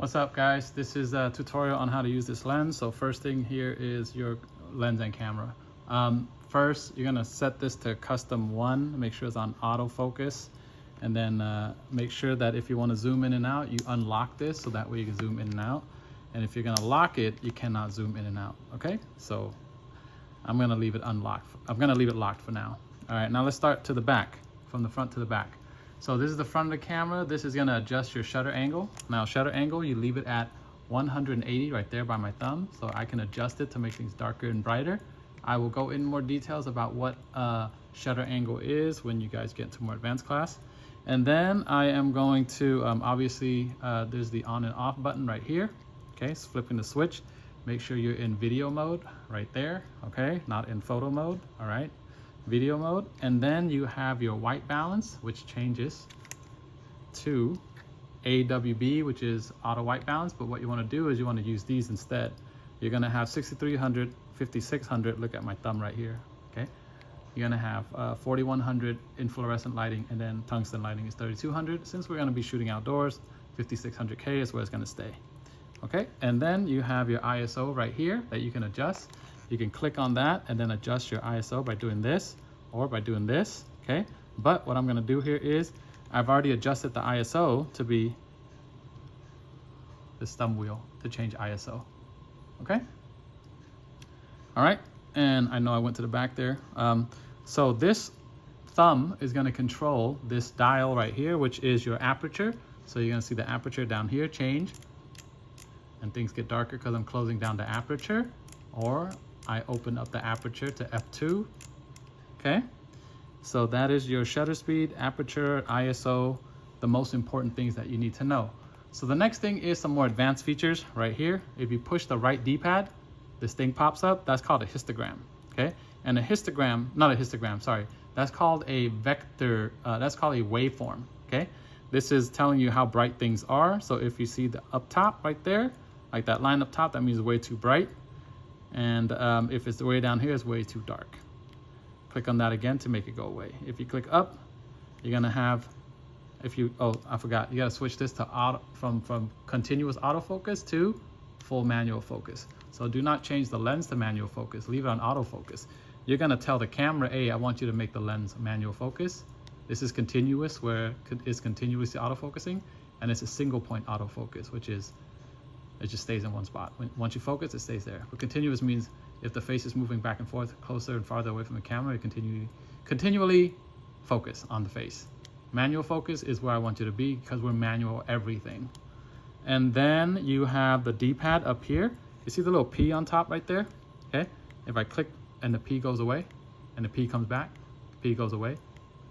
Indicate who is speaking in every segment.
Speaker 1: What's up, guys? This is a tutorial on how to use this lens. So first thing here is your lens and camera. First, you're gonna set this to custom 1, make sure it's on autofocus, and then make sure that if you want to zoom in and out, you unlock this so that way you can zoom in and out. And if you're gonna lock it, you cannot zoom in and out, okay? So I'm gonna leave it unlocked. I'm gonna leave it locked for now. All right, now let's start to the back, from the front to the back. So this is the front of the camera. This is gonna adjust your shutter angle. Now shutter angle, you leave it at 180 right there by my thumb, so I can adjust it to make things darker and brighter. I will go in more details about what shutter angle is when you guys get to more advanced class. And then I am going to, obviously, there's the on and off button right here. Okay, so flipping the switch. Make sure you're in video mode right there, okay? Not in photo mode, all right? Video mode. And then you have your white balance, which changes to AWB, which is auto white balance. But what you want to do is you want to use these instead. You're going to have 6300, 5600, look at my thumb right here, okay? You're going to have 4100 in fluorescent lighting, and then tungsten lighting is 3200. Since we're going to be shooting outdoors, 5600K is where it's going to stay. Okay, and then you have your ISO right here that you can adjust. You can click on that and then adjust your ISO by doing this or by doing this, okay? But what I'm gonna do here is I've already adjusted the ISO to be this thumb wheel to change ISO, okay? All right, and I know I went to the back there. So this thumb is gonna control this dial right here, which is your aperture. So you're gonna see the aperture down here change, and things get darker because I'm closing down the aperture, or I open up the aperture to f2, okay? So that is your shutter speed, aperture, ISO, the most important things that you need to know. So the next thing is some more advanced features right here. If you push the right D-pad, this thing pops up. That's called a histogram, okay? And a histogram, not a histogram, sorry. That's called a vector, that's called a waveform, okay? This is telling you how bright things are. So if you see the up top right there, like that line up top, that means it's way too bright. And if it's way down here, it's way too dark. Click on that again to make it go away. If you click up, you're gonna have, oh, I forgot, you gotta switch this to auto, from continuous autofocus to full manual focus. So do not change the lens to manual focus, leave it on autofocus. You're gonna tell the camera, hey, I want you to make the lens manual focus. This is continuous, where it's continuously autofocusing, and it's a single point autofocus, which is, it just stays in one spot. Once you focus, it stays there. But continuous means if the face is moving back and forth, closer and farther away from the camera, you continually focus on the face. Manual focus is where I want you to be because we're manual everything. And then you have the D-pad up here. You see the little P on top right there? Okay. If I click and the P goes away, and the P comes back, P goes away,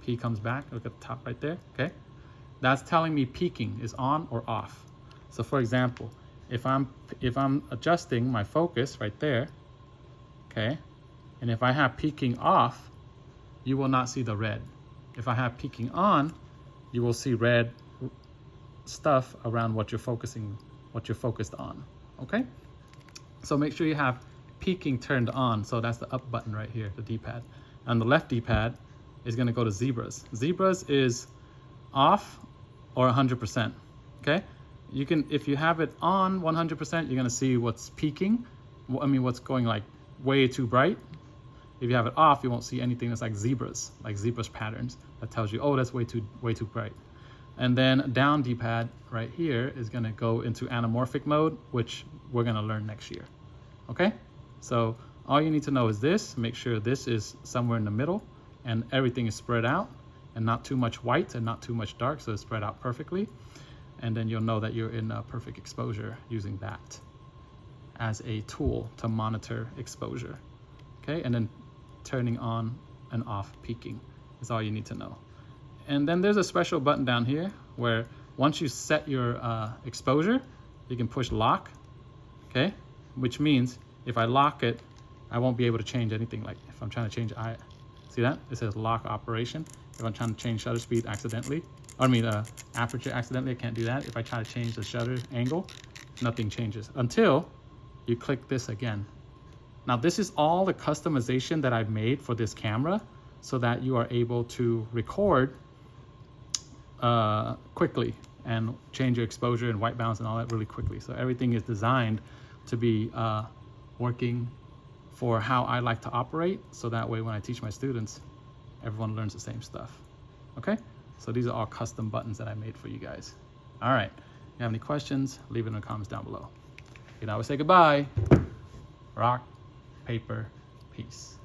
Speaker 1: P comes back. Look at the top right there. Okay. That's telling me peaking is on or off. So for example, if I'm adjusting my focus right there, okay, and if I have peaking off, you will not see the red. If I have peaking on, you will see red stuff around what you're focused on, okay? So make sure you have peaking turned on. So that's the up button right here, the D-pad. And the left D-pad is gonna go to zebras. Zebras is off or 100%, okay? You can, if you have it on 100%, you're gonna see what's peaking. I mean, what's going like way too bright. If you have it off, you won't see anything that's like zebras patterns. That tells you, oh, that's way too bright. And then down D-pad right here is gonna go into anamorphic mode, which we're gonna learn next year, okay? So all you need to know is this, make sure this is somewhere in the middle and everything is spread out and not too much white and not too much dark, so it's spread out perfectly. And then you'll know that you're in perfect exposure using that as a tool to monitor exposure, okay? And then turning on and off peaking is all you need to know. And then there's a special button down here where once you set your exposure, you can push lock, okay? Which means if I lock it, I won't be able to change anything. Like if I'm trying to change, see that? It says lock operation. If I'm trying to change shutter speed accidentally, aperture accidentally, I can't do that. If I try to change the shutter angle, nothing changes until you click this again. Now this is all the customization that I've made for this camera so that you are able to record quickly and change your exposure and white balance and all that really quickly. So everything is designed to be working for how I like to operate, so that way when I teach my students, everyone learns the same stuff. Okay, so these are all custom buttons that I made for you guys. All right, if you have any questions, leave it in the comments down below. You can always say goodbye. Rock, paper, peace.